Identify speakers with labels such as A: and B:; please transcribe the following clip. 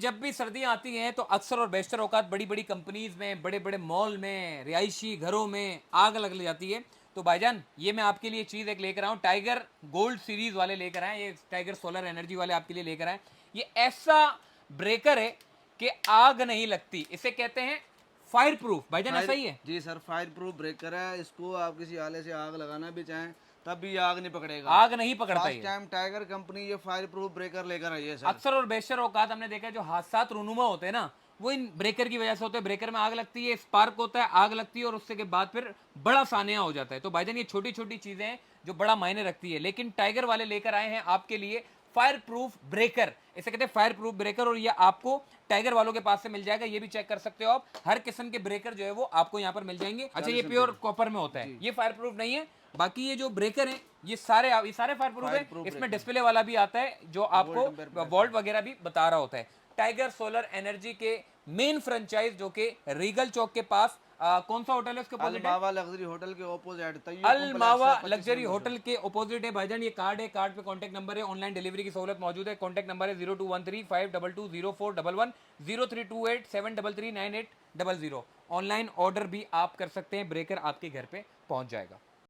A: जब भी सर्दियां आती हैं तो अक्सर और बेशतर औकात बड़ी बड़ी कंपनीज में, बड़े बड़े मॉल में, रिहायशी घरों में आग लग जाती है। तो भाईजान ये मैं आपके लिए चीज़ एक लेकर आया हूँ, टाइगर गोल्ड सीरीज वाले लेकर आए, ये टाइगर सोलर एनर्जी वाले आपके लिए लेकर आए। ये ऐसा ब्रेकर है कि आग नहीं लगती, इसे कहते हैं फायर प्रूफ। भाईजान ऐसा ही है?
B: जी सर, फायर प्रूफ ब्रेकर है। इसको आप किसी आले से आग लगाना भी चाहें तब भी आग नहीं पकड़ेगा।
A: आग नहीं पकड़ता
B: फर्स्ट
A: ये।
B: टाइम टाइगर कंपनी ये फायर प्रूफ ब्रेकर लेकर आई है सर।
A: अक्सर और बेशतर औकात हमने देखा है जो हादसा रूनुमा होते हैं ना, वो इन ब्रेकर की वजह से होते हैं। ब्रेकर में आग लगती है, स्पार्क होता है, आग लगती है और उससे के बाद फिर बड़ा सानिया हो जाता है। तो भाईजान ये छोटी छोटी चीजें हैं जो बड़ा मायने रखती है, लेकिन टाइगर वाले लेकर आए हैं आपके लिए फायर प्रूफ ब्रेकर। इसे कहते हैं फायर प्रूफ ब्रेकर, और ये आपको टाइगर वालों के पास से मिल जाएगा। ये भी चेक कर सकते हो आप, हर किस्म के ब्रेकर जो है वो आपको यहाँ पर मिल जाएंगे। अच्छा, ये प्योर कॉपर में होता है, ये फायर प्रूफ नहीं है। बाकी ये जो ब्रेकर हैं ये सारे फायर प्रूफ है। इसमें डिस्प्ले वाला भी आता है जो आपको वोल्ट वगैरह भी बता रहा होता है। टाइगर सोलर एनर्जी के मेन फ्रेंचाइज जो कि रीगल चौक के पास, कौन सा होटल है उसके अपोजिट है?
B: अलमावा लग्जरी होटल के ऑपोजिट,
A: अलमावा लग्जरी होटल के ऑपोजिट है भाईजान। ये कार्ड है, कार्ड पे कांटेक्ट नंबर है, ऑनलाइन डिलीवरी की सहूलत मौजूद है। कांटेक्ट नंबर है 0213522041, 0328733980। ऑनलाइन ऑर्डर भी आप कर सकते हैं, ब्रेकर आपके घर पे पहुंच जाएगा।